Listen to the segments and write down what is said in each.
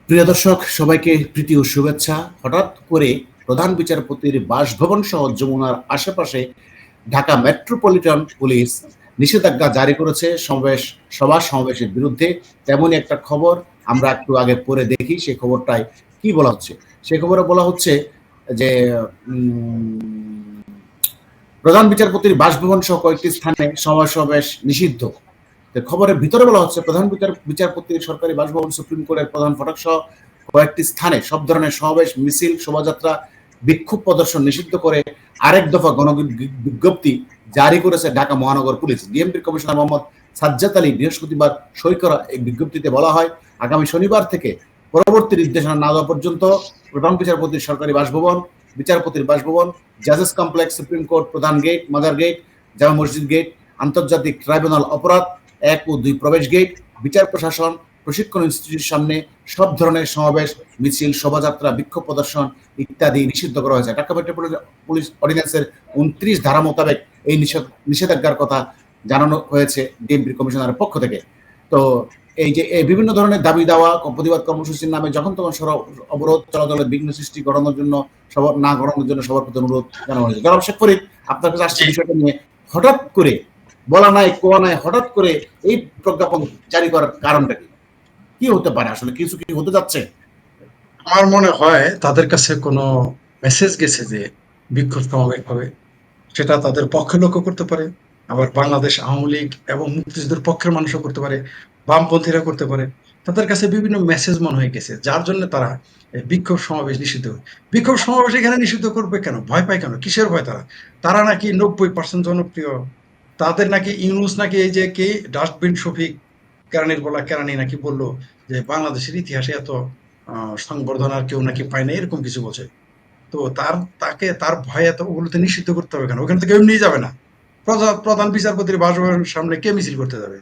প্রিয় দর্শক, সবাইকে প্রীতি ও শুভেচ্ছা। হঠাৎ করে প্রধান বিচারপতির বাসভবন সহ যমুনার আশেপাশে ঢাকা মেট্রোপলিটন পুলিশ নিষেধাজ্ঞা জারি করেছে সভা সমাবেশের বিরুদ্ধে। তেমনই একটা খবর আমরা একটু আগে পড়ে দেখি সেই খবরটায় কি বলা হচ্ছে। সেই খবরে বলা হচ্ছে যে প্রধান বিচারপতির বাসভবন সহ কয়েকটি স্থানে সভা সমাবেশ নিষিদ্ধ। খবরের ভিতরে বলা হচ্ছে প্রধান বিচারপতির সরকারি বাসভবন, সুপ্রিম কোর্টের প্রধান ফটক সহ কয়েকটি স্থানে সব ধরনের সমাবেশ, মিছিল, শোভাযাত্রা, বিক্ষোভ প্রদর্শন নিষিদ্ধ করে আরেক দফা গণবিজ্ঞপ্তি জারি করেছে ঢাকা মহানগর পুলিশ। ডিএমপির কমিশনার মোহাম্মদ সাজ্জাদ আলী বৃহস্পতিবার সই করা এই বিজ্ঞপ্তিতে বলা হয়, আগামী শনিবার থেকে পরবর্তী নির্দেশনা না দেওয়া পর্যন্ত প্রধান বিচারপতির সরকারি বাসভবন, বিচারপতির বাসভবন, জাজেস কমপ্লেক্স, সুপ্রিম কোর্ট, প্রধান গেট, মাজার গেট, জামা মসজিদ গেট, আন্তর্জাতিক ট্রাইব্যুনাল অপরাধ 1 ও 2 প্রবেশ গেট, বিচার প্রশাসন, প্রশিক্ষণ ইনস্টিটিউটের সামনে সব ধরনের সমাবেশ, মিছিল, শোভাযাত্রা, বিক্ষোভ প্রদর্শন ইত্যাদি নিষিদ্ধ করা হয়েছে। ঢাকা মেট্রোপলিটন পুলিশ অর্ডিন্যান্সের 29 ধারা মোতাবেক এই নিষেধাজ্ঞার কথা জানানো হয়েছে ডিএমপি কমিশনারের পক্ষ থেকে। তো এই যে বিভিন্ন ধরনের দাবি দেওয়া, প্রতিবাদ কর্মসূচির নামে যখন তখন অবরোধ, চলাচলের বিঘ্ন সৃষ্টি ঘটানোর জন্য সবার প্রতি অনুরোধ জানানো হয়েছে। জনাব শেখ ফরিদ, আপনার কাছে আসছে বিষয়টা নিয়ে। হঠাৎ করে বলা নাই কোয়া নাই, হঠাৎ করে এই প্রজ্ঞাপন জারি করার কারণটা কি হতে পারে? আসলে কিছু কি হতে যাচ্ছে? আমার মনে হয় তাদের কাছে কোনো মেসেজ গেছে যে বিক্ষোভ সমাবেশ হবে, সেটা তাদের পক্ষে লক্ষ্য করতে পারে, আবার বাংলাদেশ আওয়ামী লীগ এবং মুক্তিযুদ্ধের পক্ষের মানুষও করতে পারে, বামপন্থীরা করতে পারে। তাদের কাছে বিভিন্ন মেসেজ মনে হয়ে গেছে, যার জন্য তারা বিক্ষোভ সমাবেশ নিষিদ্ধ। বিক্ষোভ সমাবেশ এখানে নিষিদ্ধ করবে কেন? ভয় পায় কেন? কিসের ভয়? তারা তারা নাকি 90% জনপ্রিয়, তাদের নাকি ইউনুস নাকি এই যে কে ডাস্টবিন শফিক কেরানির বলা কেরানি নাকি বললো যে বাংলাদেশের ইতিহাসে এত সংবর্ধনা আর কেউ নাকি পায় না, এরকম কিছু বলছে। তো তার ভয়ে এত ওগুলোতে নিষিদ্ধ করতে হবে কেন? ওখানে তো কেউ এমনিই যাবে না। প্রধান বিচারপতির বাসভবনের সামনে কে মিছিল করতে যাবে?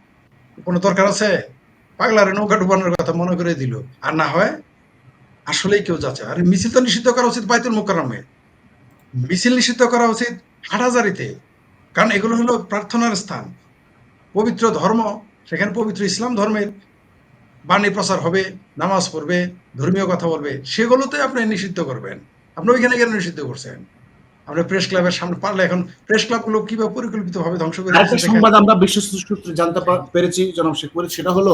কোনো দরকার আছে? পাগলারে নৌকা ডুবানোর কথা মনে করে দিল। আর না হয় আসলেই কেউ যাচ্ছে। আর মিছিল তো নিষিদ্ধ করা উচিত বাইতুল মোকাররমে। মিছিল নিষিদ্ধ করা উচিত হাটহাজারীতে। কারণ এগুলো হলো প্রার্থনার স্থান, পবিত্র ধর্ম। সেখানে পবিত্র ইসলাম ধর্মের বাণী প্রচার হবে, নামাজ পড়বে, ধর্মীয় কথা বলবে, সেগুলোতে আপনি নিষিদ্ধ করবেন। আপনি ওইখানে কেন নিষিদ্ধ করছেন? আপনি প্রেস ক্লাবের সামনে পারলে এখন প্রেস ক্লাবগুলো কিভাবে পরিকল্পিতভাবে ধ্বংস করে আরেকটা দিচ্ছে দেখেন। সংবাদ আমরা বিশ্বস্ত সূত্রে জানতে পেরেছি জনাব শেখ ফরিদ, সেটা হলো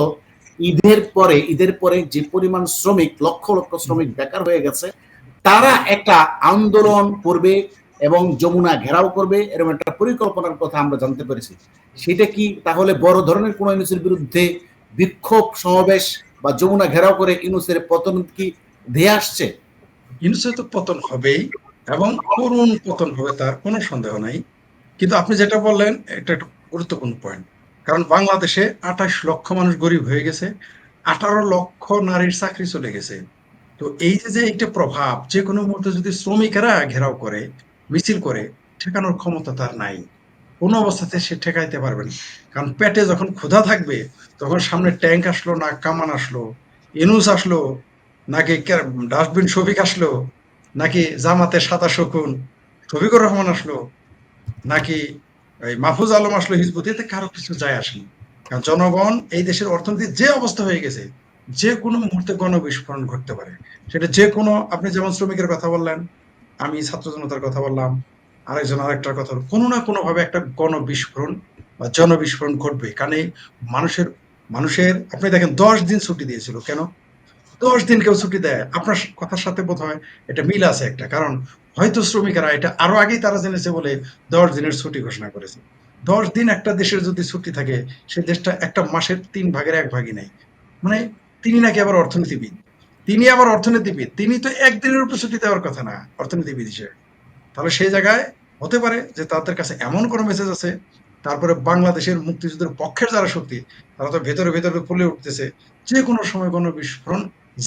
ঈদের পরে যে পরিমাণ শ্রমিক, লক্ষ লক্ষ শ্রমিক বেকার হয়ে গেছে, তারা একটা আন্দোলন করবে এবং যমুনা ঘেরাও করবে, এরকম একটা পরিকল্পনার কথা আমরা জানতে পেরেছি। সেটা কি তাহলে বড় ধরনের কোন ইউনুসের বিরুদ্ধে বিক্ষোভ সমাবেশ বা যমুনা ঘেরাও করে ইউনুসের পতন কি ধেয়ে আসছে? ইউনূসের তো পতন হবেই, এবং করুণ পতন হবে, তার কোনো সন্দেহ নাই। কিন্তু আপনি যেটা বললেন এটা একটা গুরুত্বপূর্ণ পয়েন্ট। কারণ বাংলাদেশে 28 লক্ষ মানুষ গরিব হয়ে গেছে, 18 লক্ষ নারীর চাকরি চলে গেছে। তো এই যে একটা প্রভাব, যে কোনো মুহূর্তে যদি শ্রমিকেরা ঘেরাও করে, মিছিল করে, ঠেকানোর ক্ষমতা তার নাই। কোনো অবস্থাতে সে ঠেকাইতে পারবে না। কারণ পেটে যখন ক্ষুধা থাকবে, তখন সামনে ট্যাঙ্ক আসলো না কামান আসলো, ইনুস আসলো, নাকি ডাস্টবিন শফিক আসলো, নাকি জামাতে সাদা শকুন শফিকুর রহমান আসলো, নাকি এই মাহফুজ আলম আসলো হিজবুত, এতে কারো কিছু যায় আসেনি। কারণ জনগণ, এই দেশের অর্থনীতির যে অবস্থা হয়ে গেছে, যে কোনো মুহূর্তে গণবিস্ফোরণ ঘটতে পারে। সেটা যে কোনো, আপনি যেমন শ্রমিকের কথা বললেন, আমি ছাত্র জনতার কথা বললাম, আরেকজন আরেকটার কথা বলল, কোনো না কোনো ভাবে একটা গণবিস্ফোরণ বা জনবিস্ফোরণ ঘটবে। কারণ এই মানুষের মানুষের আপনি দেখেন 10 দিন ছুটি দিয়েছিল কেন? 10 দিন কেউ ছুটি দেয়? আপনার কথার সাথে বোধ হয় এটা মিল আছে একটা। কারণ হয়তো শ্রমিকেরা এটা আরো আগেই তারা জেনেছে বলে 10 দিনের ছুটি ঘোষণা করেছে। 10 দিন একটা দেশের যদি ছুটি থাকে, সে দেশটা একটা মাসের 3 ভাগের 1 ভাগই নেই। মানে তিনি নাকি আবার অর্থনীতিবিদ। তিনি তো একদিনের উপর ছুটি দেওয়ার কথা না অর্থনীতিবিদ হিসেবে। তাহলে সেই জায়গায় হতে পারে যে তাদের কাছে এমন কোনো মেসেজ আছে। তারপরে বাংলাদেশের মুক্তিযুদ্ধের পক্ষের যারা শক্তি, তারা তো ভেতরে ভেতরে ফুলে উঠতেছে। যে কোনো সময় কোনো বিস্ফোরণ,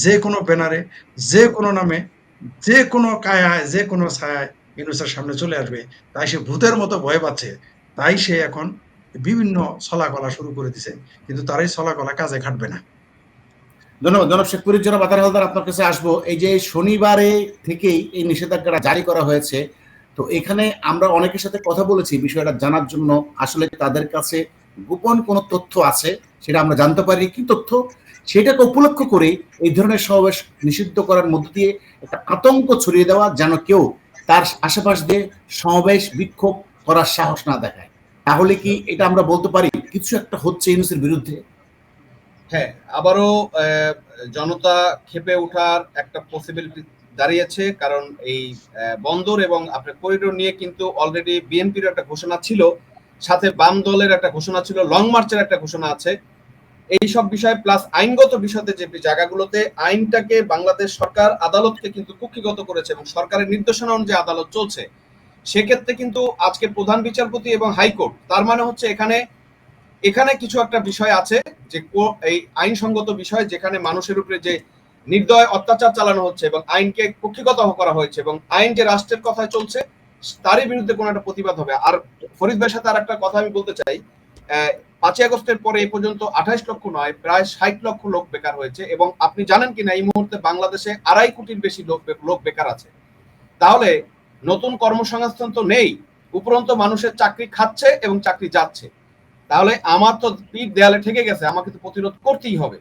যে কোনো ব্যানারে, যে কোনো নামে, যে কোনো কায়ায়, যে কোনো ছায়ায় ইউনূসের সামনে চলে আসবে। তাই সে ভূতের মতো ভয় পাচ্ছে। তাই সে এখন বিভিন্ন ছলাকলা শুরু করে দিছে। কিন্তু তার এই ছলাকলা কাজে খাটবে না। ধন্যবাদ জনাব শেখ ফরিদ। জনাব আতার হালদার, আপনার কাছে আসবো। এই যে শনিবারে থেকেই এই নিষেধাজ্ঞাটা জারি করা হয়েছে, তো এখানে আমরা অনেকের সাথে কথা বলেছি বিষয়টা জানার জন্য। আসলে তাদের কাছে গোপন কোনো তথ্য আছে, সেটা আমরা জানতে পারি। কি তথ্য? সেটাকে উপলক্ষ করে এই ধরনের সমাবেশ নিষিদ্ধ করার মধ্য দিয়ে একটা আতঙ্ক ছড়িয়ে দেওয়া, যেন কেউ তার আশেপাশ দিয়ে সমাবেশ বিক্ষোভ করার সাহস না দেখায়। তাহলে কি এটা আমরা বলতে পারি কিছু একটা হচ্ছে ইউনূসের বিরুদ্ধে? হ্যাঁ, আবারও জনতা ক্ষেপে ওঠার একটা পসিবিলিটি দাঁড়িয়েছে, কারণ এই বন্দর এবং আপনার করিডোর নিয়ে কিন্তু অলরেডি বিএনপির একটা ঘোষণা ছিল, সাথে বাম দলের একটা ঘোষণা ছিল, লং মার্চের একটা ঘোষণা আছে। এই সব বিষয় প্লাস আইনগত বিষয়তে যে জায়গাগুলোতে আইনটাকে বাংলাদেশ সরকার আদালতকে কিন্তু কুক্ষিগত করেছে এবং সরকারের নির্দেশনা অনুযায়ী আদালত চলছে, সেক্ষেত্রে কিন্তু আজকে প্রধান বিচারপতি এবং হাইকোর্ট, তার মানে হচ্ছে এখানে কিছু একটা বিষয় আছে যে এই আইনসঙ্গত বিষয়, যেখানে মানুষের উপরে যে নির্দয় অত্যাচার চালানো হচ্ছে এবং আইনকে কুক্ষিগত করা হয়েছে এবং আইন যে রাষ্ট্রের কথায় চলছে তারই বিরুদ্ধে কোনো একটা প্রতিবাদ হবে। আর ফরিদ ভাইয়ের সাথে আর একটা কথা আমি বলতে চাই, 5ই আগস্টের পরে এই পর্যন্ত 28 লক্ষ নয়, প্রায় 60 লক্ষ লোক বেকার হয়েছে এবং আপনি জানেন কিনা এই মুহূর্তে বাংলাদেশে 2.5 কোটির বেশি লোক বেকার আছে। তাহলে নতুন কর্মসংস্থান তো নেই, উপরন্ত মানুষের চাকরি খাচ্ছে এবং চাকরি যাচ্ছে। তাহলে আমার তো পিঠ দেয়ালে ঠেকে গেছে, আমাকে তো প্রতিরোধ করতেই হবে,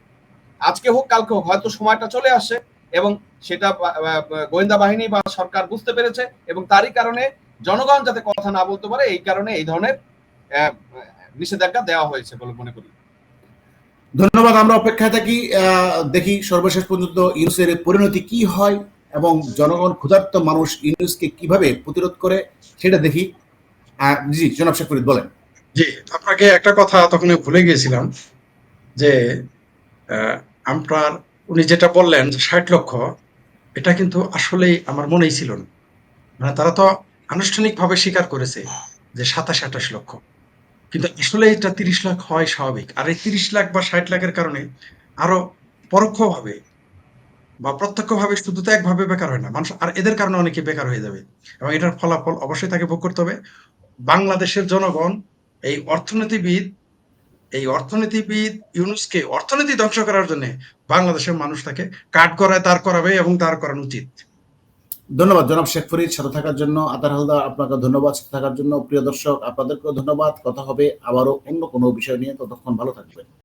আজকে হোক কালকে হোক, হয়তো সময়টা চলে আসে এবং সেটা গোয়েন্দা বাহিনী বা সরকার বুঝতে পেরেছে এবং তারই কারণে জনগণ যাতে কথা না বলতে পারে এই কারণে এই ধরনের নিষেধাজ্ঞা দেওয়া হয়েছে বলে মনে করি। ধন্যবাদ। আমরা অপেক্ষায় থাকি, দেখি সর্বশেষ পর্যন্ত ইউনূসের পরিণতি কি হয় এবং জনগণ ক্ষুধার্ত মানুষ ইউনূসকে কিভাবে প্রতিরোধ করে সেটা দেখি। জি জনাব শেখ ফরিদ বলেন। জি, আপনাকে একটা কথা তখন ভুলে গিয়েছিলাম যে আপনার উনি যেটা বললেন যে 60 লক্ষ, এটা কিন্তু আসলেই আমার মনেই ছিল না। মানে তারা তো আনুষ্ঠানিকভাবে স্বীকার করেছে যে 27-28 লক্ষ, কিন্তু আসলে এটা 30 লাখ হয় স্বাভাবিক। আর এই 30 লাখ বা 60 লাখের কারণে আরো পরোক্ষভাবে বা প্রত্যক্ষভাবে শুধু তো একভাবে বেকার হয় না মানুষ, আর এদের কারণে অনেকে বেকার হয়ে যাবে এবং এটার ফলাফল অবশ্যই তাকে ভোগ করতে হবে। বাংলাদেশের জনগণ এই অর্থনীতিবিদ ইউনূসকে অর্থনীতি ধ্বংস করার জন্য বাংলাদেশের মানুষ তাকে কাঠ করায় তার করাবে এবং তার করানো উচিত। ধন্যবাদ জনাব শেখ ফরিদ সাথে থাকার জন্য। আতার হালদার আপনাকে ধন্যবাদ সাথে থাকার জন্য। প্রিয় দর্শক আপনাদেরকেও ধন্যবাদ। কথা হবে আবারও অন্য কোনো বিষয় নিয়ে, ততক্ষণ ভালো থাকবেন।